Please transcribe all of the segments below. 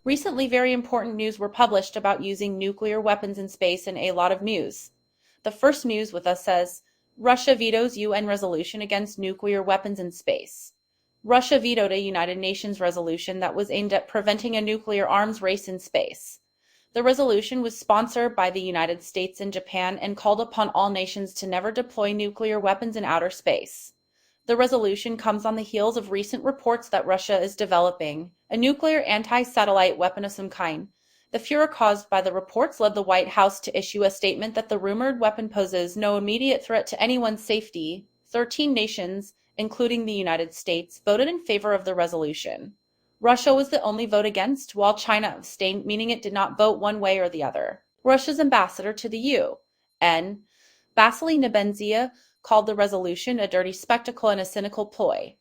Recently, very important news were published about using nuclear weapons in space and a lot of news. The first news with us says, Russia vetoes UN resolution against nuclear weapons in space. Russia vetoed a United Nations resolution that was aimed at preventing a nuclear arms race in space. The resolution was sponsored by the United States and Japan and called upon all nations to never deploy nuclear weapons in outer space. The resolution comes on the heels of recent reports that Russia is developing a nuclear anti-satellite weapon of some kind. The furor caused by the reports led the White House to issue a statement that the rumored weapon poses no immediate threat to anyone's safety. 13 nations, including the United States, voted in favor of the resolution. Russia was the only vote against, while China abstained, meaning it did not vote one way or the other. Russia's ambassador to the UN, Vasily Nebenzia, called the resolution a dirty spectacle and a cynical ploy.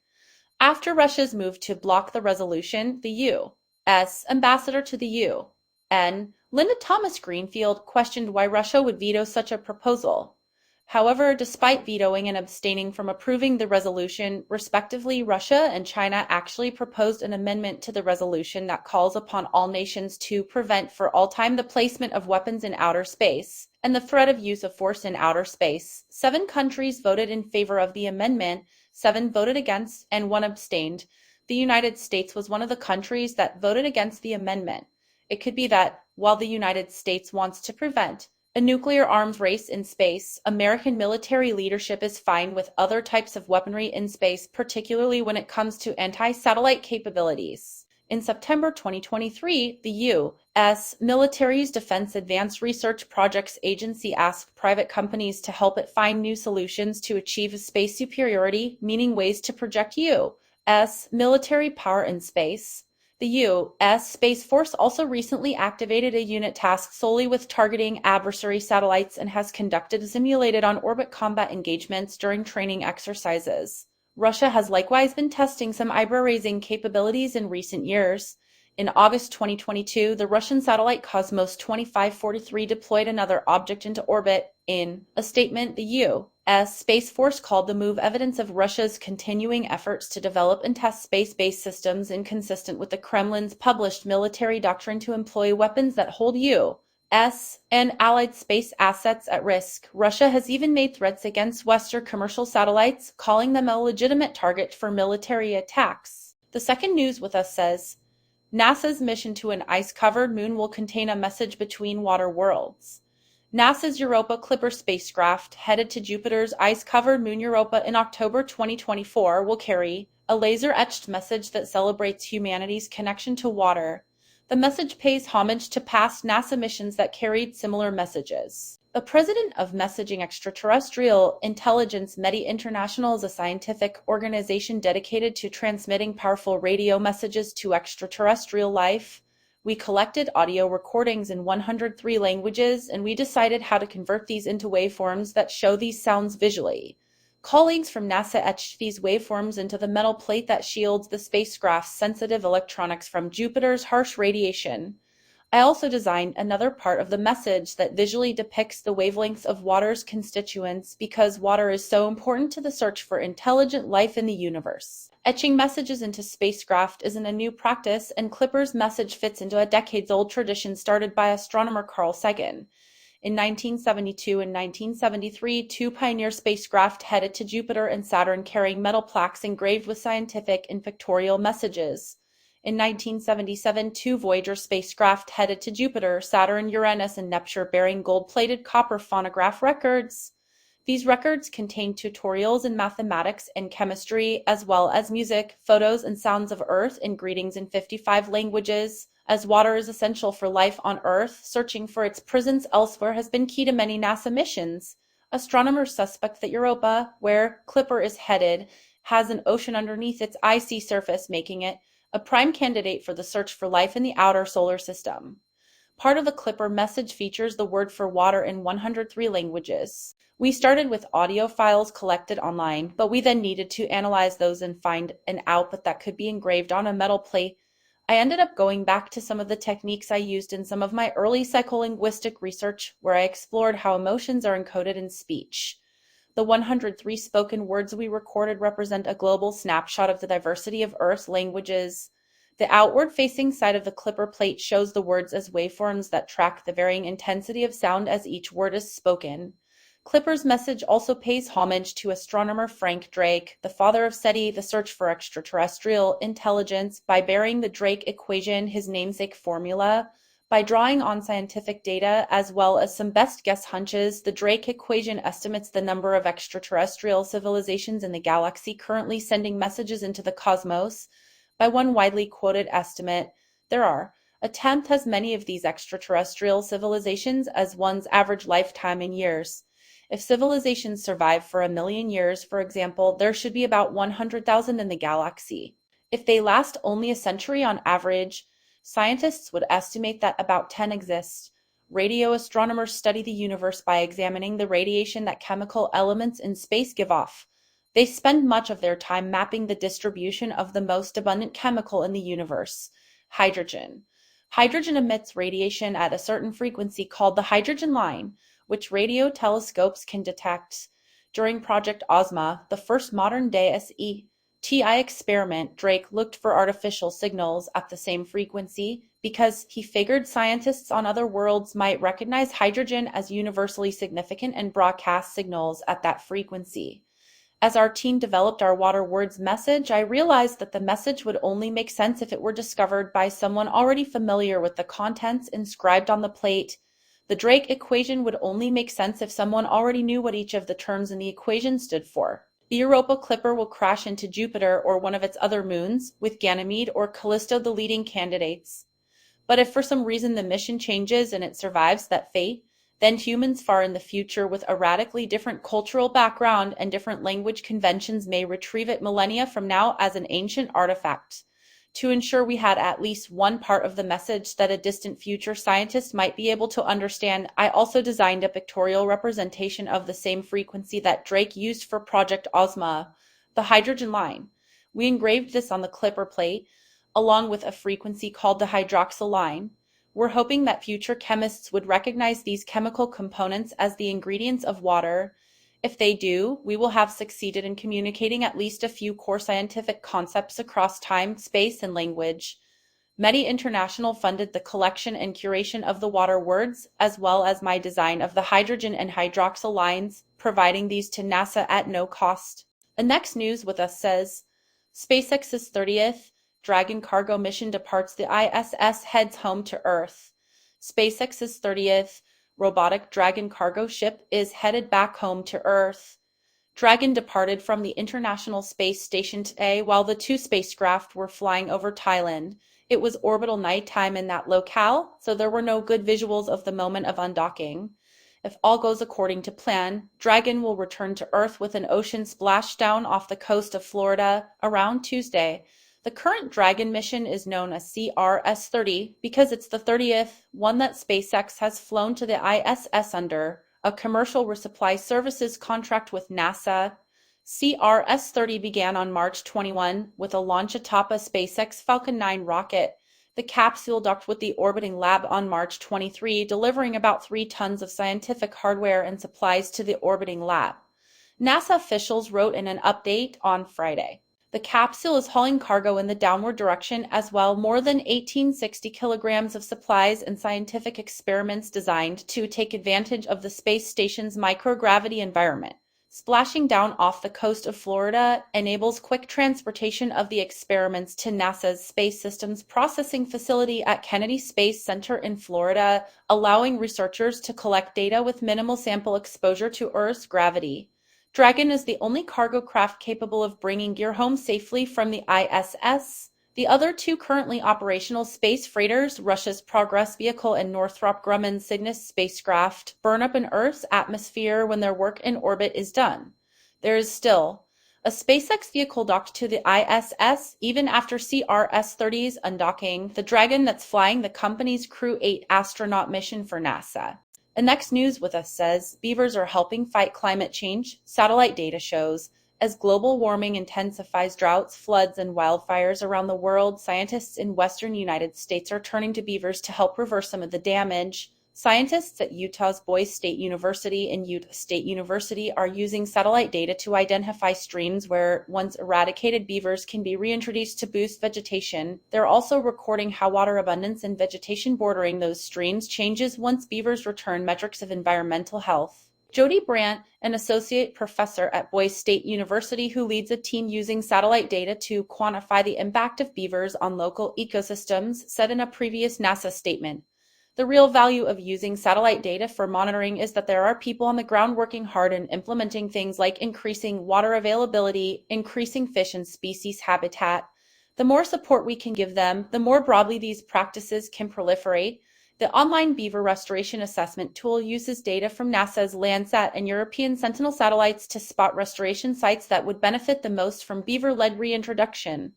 After Russia's move to block the resolution, the U.S. ambassador to the UN, Linda Thomas Greenfield, questioned why Russia would veto such a proposal. However, despite vetoing and abstaining from approving the resolution, respectively, Russia and China actually proposed an amendment to the resolution that calls upon all nations to prevent for all time the placement of weapons in outer space and the threat of use of force in outer space. 7 countries voted in favor of the amendment, 7 voted against, and 1 abstained. The United States was one of the countries that voted against the amendment. It could be that, while the United States wants to prevent a nuclear arms race in space, American military leadership is fine with other types of weaponry in space, particularly when it comes to anti-satellite capabilities. In September 2023, the U.S. Military's Defense Advanced Research Projects Agency asked private companies to help it find new solutions to achieve space superiority, meaning ways to project U.S. military power in space. The U.S. Space Force also recently activated a unit tasked solely with targeting adversary satellites and has conducted simulated on-orbit combat engagements during training exercises. Russia has likewise been testing some eyebrow-raising capabilities in recent years. In August 2022, the Russian satellite Cosmos 2543 deployed another object into orbit. In a statement, the U.S. Space Force called the move evidence of Russia's continuing efforts to develop and test space-based systems inconsistent with the Kremlin's published military doctrine to employ weapons that hold U.S. and allied space assets at risk. Russia has even made threats against Western commercial satellites, calling them a legitimate target for military attacks. The second news with us says, NASA's mission to an ice-covered moon will contain a message between water worlds. NASA's Europa Clipper spacecraft, headed to Jupiter's ice-covered moon Europa in October 2024, will carry a laser-etched message that celebrates humanity's connection to water. The message pays homage to past NASA missions that carried similar messages. The president of Messaging Extraterrestrial Intelligence METI International is a scientific organization dedicated to transmitting powerful radio messages to extraterrestrial life. We collected audio recordings in 103 languages, and we decided how to convert these into waveforms that show these sounds visually. Colleagues from NASA etched these waveforms into the metal plate that shields the spacecraft's sensitive electronics from Jupiter's harsh radiation. I also designed another part of the message that visually depicts the wavelengths of water's constituents because water is so important to the search for intelligent life in the universe. Etching messages into spacecraft isn't a new practice, and Clipper's message fits into a decades-old tradition started by astronomer Carl Sagan. In 1972 and 1973, 2 Pioneer spacecraft headed to Jupiter and Saturn carrying metal plaques engraved with scientific and pictorial messages. In 1977, 2 Voyager spacecraft headed to Jupiter, Saturn, Uranus, and Neptune bearing gold-plated copper phonograph records. These records contain tutorials in mathematics and chemistry, as well as music, photos, and sounds of Earth and greetings in 55 languages. As water is essential for life on Earth, searching for its presence elsewhere has been key to many NASA missions. Astronomers suspect that Europa, where Clipper is headed, has an ocean underneath its icy surface, making it a prime candidate for the search for life in the outer solar system. Part of the Clipper message features the word for water in 103 languages. We started with audio files collected online, but we then needed to analyze those and find an output that could be engraved on a metal plate. I ended up going back to some of the techniques I used in some of my early psycholinguistic research, where I explored how emotions are encoded in speech. The 103 spoken words we recorded represent a global snapshot of the diversity of Earth's languages. The outward-facing side of the clipper plate shows the words as waveforms that track the varying intensity of sound as each word is spoken. Clipper's message also pays homage to astronomer Frank Drake, the father of SETI, the search for extraterrestrial intelligence, by bearing the Drake equation, his namesake formula. By drawing on scientific data as well as some best guess hunches, the Drake equation estimates the number of extraterrestrial civilizations in the galaxy currently sending messages into the cosmos. By one widely quoted estimate, there are a tenth as many of these extraterrestrial civilizations as one's average lifetime in years. If civilizations survive for 1,000,000 years, for example, there should be about 100,000 in the galaxy. If they last only a century on average, scientists would estimate that about 10 exist. Radio astronomers study the universe by examining the radiation that chemical elements in space give off. They spend much of their time mapping the distribution of the most abundant chemical in the universe, hydrogen. Hydrogen emits radiation at a certain frequency called the hydrogen line, which radio telescopes can detect. During Project Ozma, the first modern-day SETI experiment, Drake looked for artificial signals at the same frequency because he figured scientists on other worlds might recognize hydrogen as universally significant and broadcast signals at that frequency. As our team developed our water words message, I realized that the message would only make sense if it were discovered by someone already familiar with the contents inscribed on the plate. The Drake equation would only make sense if someone already knew what each of the terms in the equation stood for. The Europa Clipper will crash into Jupiter or one of its other moons, with Ganymede or Callisto the leading candidates. But if for some reason the mission changes and it survives that fate, then humans far in the future with a radically different cultural background and different language conventions may retrieve it millennia from now as an ancient artifact. To ensure we had at least one part of the message that a distant future scientist might be able to understand, I also designed a pictorial representation of the same frequency that Drake used for Project Ozma, the hydrogen line. We engraved this on the clipper plate, along with a frequency called the hydroxyl line. We're hoping that future chemists would recognize these chemical components as the ingredients of water. If they do, we will have succeeded in communicating at least a few core scientific concepts across time, space, and language. METI International funded the collection and curation of the water words, as well as my design of the hydrogen and hydroxyl lines, providing these to NASA at no cost. The next news with us says, SpaceX's 30th Dragon cargo mission departs the ISS, heads home to Earth. SpaceX's 30th robotic Dragon cargo ship is headed back home to Earth. Dragon departed from the International Space Station today while the two spacecraft were flying over Thailand. It was orbital nighttime in that locale, so there were no good visuals of the moment of undocking. If all goes according to plan, Dragon will return to Earth with an ocean splashdown off the coast of Florida around Tuesday. The current Dragon mission is known as CRS-30 because it's the 30th one that SpaceX has flown to the ISS under a commercial resupply services contract with NASA. CRS-30 began on March 21 with a launch atop a SpaceX Falcon 9 rocket. The capsule docked with the orbiting lab on March 23, delivering about 3 tons of scientific hardware and supplies to the orbiting lab. NASA officials wrote in an update on Friday. The capsule is hauling cargo in the downward direction as well, more than 1,860 kilograms of supplies and scientific experiments designed to take advantage of the space station's microgravity environment. Splashing down off the coast of Florida enables quick transportation of the experiments to NASA's Space Systems Processing Facility at Kennedy Space Center in Florida, allowing researchers to collect data with minimal sample exposure to Earth's gravity. Dragon is the only cargo craft capable of bringing gear home safely from the ISS. The other 2 currently operational space freighters, Russia's Progress vehicle and Northrop Grumman's Cygnus spacecraft, burn up in Earth's atmosphere when their work in orbit is done. There is still a SpaceX vehicle docked to the ISS even after CRS-30's undocking, the Dragon that's flying the company's Crew 8 astronaut mission for NASA. The next news with us says, beavers are helping fight climate change, satellite data shows. As global warming intensifies droughts, floods, and wildfires around the world, scientists in western United States are turning to beavers to help reverse some of the damage. Scientists at Utah's Boise State University and Utah State University are using satellite data to identify streams where once eradicated beavers can be reintroduced to boost vegetation. They're also recording how water abundance and vegetation bordering those streams changes once beavers return, metrics of environmental health. Jody Brandt, an associate professor at Boise State University who leads a team using satellite data to quantify the impact of beavers on local ecosystems, said in a previous NASA statement, "The real value of using satellite data for monitoring is that there are people on the ground working hard and implementing things like increasing water availability, increasing fish and species habitat. The more support we can give them, the more broadly these practices can proliferate." The online beaver restoration assessment tool uses data from NASA's Landsat and European Sentinel satellites to spot restoration sites that would benefit the most from beaver-led reintroduction.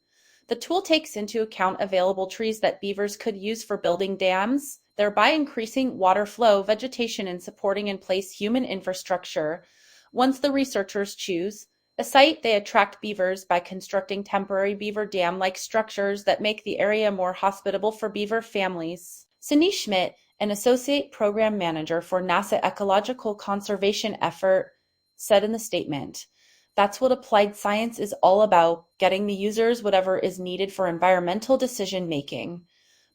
The tool takes into account available trees that beavers could use for building dams, thereby increasing water flow, vegetation, and supporting in place human infrastructure. Once the researchers choose a site, they attract beavers by constructing temporary beaver dam-like structures that make the area more hospitable for beaver families. Cindy Schmidt, an associate program manager for NASA Ecological Conservation Effort, said in the statement, "That's what applied science is all about, getting the users whatever is needed for environmental decision making.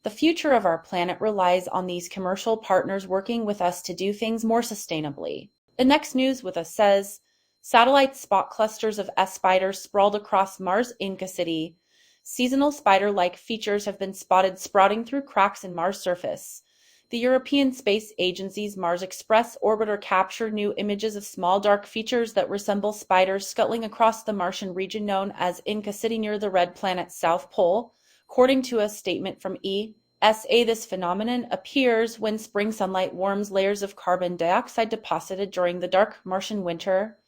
The future of our planet relies on these commercial partners working with us to do things more sustainably." The next news with us says, satellites spot clusters of S spiders sprawled across Mars' Inca City. Seasonal spider-like features have been spotted sprouting through cracks in Mars' surface. The European Space Agency's Mars Express orbiter captured new images of small dark features that resemble spiders scuttling across the Martian region known as Inca City near the red planet's south pole. According to a statement from ESA, this phenomenon appears when spring sunlight warms layers of carbon dioxide deposited during the dark Martian winter.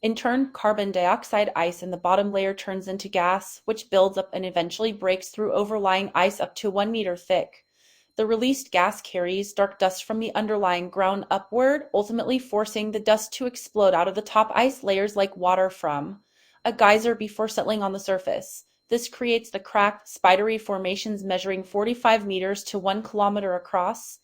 In turn, carbon dioxide ice in the bottom layer turns into gas, which builds up and eventually breaks through overlying ice up to 1 meter thick. The released gas carries dark dust from the underlying ground upward, ultimately forcing the dust to explode out of the top ice layers like water from a geyser before settling on the surface. This creates the cracked, spidery formations measuring 45 meters to 1 kilometer across.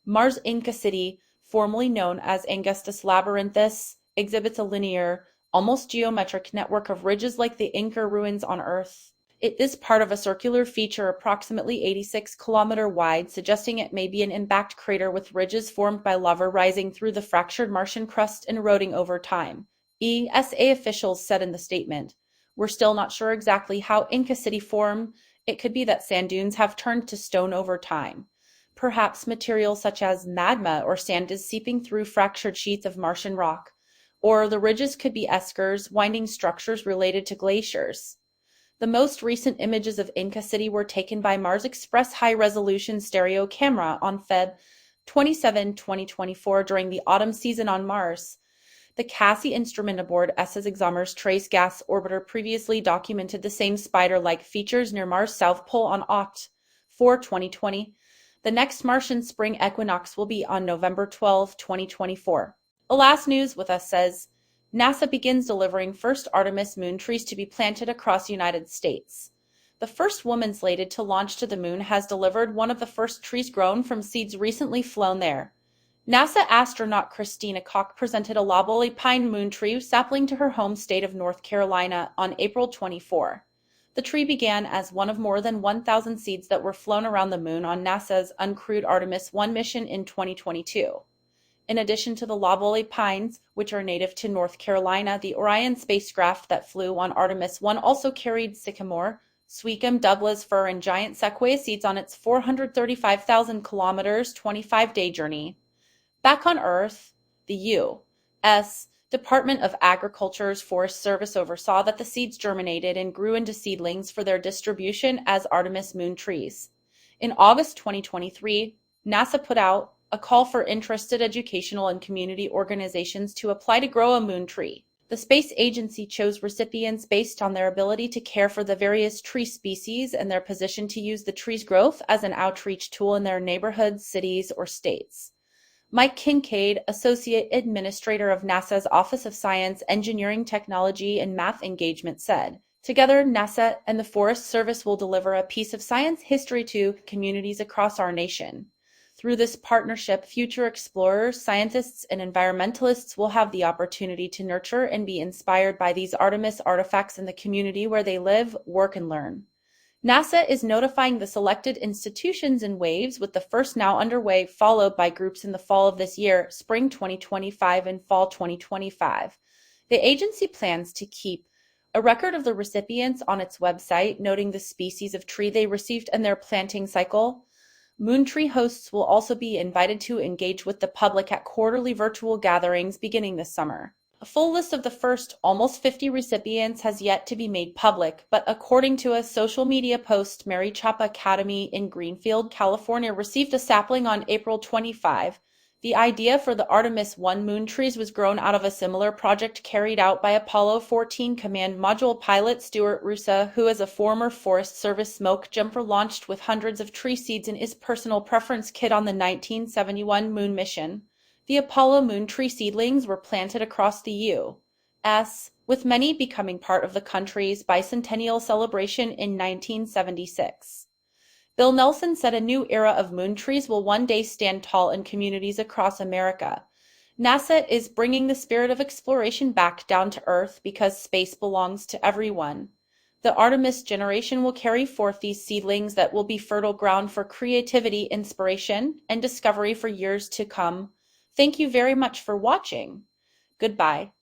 Mars' Inca City, formerly known as Angustus Labyrinthus, exhibits a linear, almost geometric network of ridges like the Inca ruins on Earth. It is part of a circular feature approximately 86 km wide, suggesting it may be an impact crater with ridges formed by lava rising through the fractured Martian crust and eroding over time. ESA officials said in the statement, "We're still not sure exactly how Inca City formed. It could be that sand dunes have turned to stone over time. Perhaps material such as magma or sand is seeping through fractured sheets of Martian rock. Or the ridges could be eskers, winding structures related to glaciers." The most recent images of Inca City were taken by Mars Express high-resolution stereo camera on Feb 27, 2024 during the autumn season on Mars. The Cassie instrument aboard ESA's ExoMars Trace gas orbiter previously documented the same spider-like features near Mars' south pole on Oct. 4, 2020. The next Martian spring equinox will be on November 12, 2024. The last news with us says, NASA begins delivering first Artemis Moon trees to be planted across the United States. The first woman slated to launch to the moon has delivered one of the first trees grown from seeds recently flown there. NASA astronaut Christina Koch presented a loblolly pine moon tree sapling to her home state of North Carolina on April 24. The tree began as one of more than 1,000 seeds that were flown around the moon on NASA's uncrewed Artemis 1 mission in 2022. In addition to the loblolly pines, which are native to North Carolina, the Orion spacecraft that flew on Artemis 1 also carried sycamore, Sweetgum, Douglas fir, and giant sequoia seeds on its 435,000 kilometers, 25-day journey. Back on Earth, the U.S. Department of Agriculture's Forest Service oversaw that the seeds germinated and grew into seedlings for their distribution as Artemis Moon trees. In August 2023, NASA put out a call for interested educational and community organizations to apply to grow a moon tree. The space agency chose recipients based on their ability to care for the various tree species and their position to use the tree's growth as an outreach tool in their neighborhoods, cities, or states. Mike Kincaid, Associate Administrator of NASA's Office of Science, Engineering, Technology, and Math Engagement, said, "Together, NASA and the Forest Service will deliver a piece of science history to communities across our nation. Through this partnership, future explorers, scientists, and environmentalists will have the opportunity to nurture and be inspired by these Artemis artifacts in the community where they live, work, and learn. NASA is notifying the selected institutions in waves, with the first now underway, followed by groups in the fall of this year, spring 2025 and fall 2025. The agency plans to keep a record of the recipients on its website, noting the species of tree they received and their planting cycle. Moontree hosts will also be invited to engage with the public at quarterly virtual gatherings beginning this summer. A full list of the first almost 50 recipients has yet to be made public, but according to a social media post, Mary Chapa Academy in Greenfield, California received a sapling on April 25. The idea for the Artemis 1 moon trees was grown out of a similar project carried out by Apollo 14 Command Module pilot Stuart Roosa, who as a former Forest Service smoke jumper launched with hundreds of tree seeds in his personal preference kit on the 1971 moon mission. The Apollo moon tree seedlings were planted across the U.S., with many becoming part of the country's bicentennial celebration in 1976. Bill Nelson said a new era of moon trees will one day stand tall in communities across America. NASA is bringing the spirit of exploration back down to Earth because space belongs to everyone. The Artemis generation will carry forth these seedlings that will be fertile ground for creativity, inspiration, and discovery for years to come. Thank you very much for watching. Goodbye.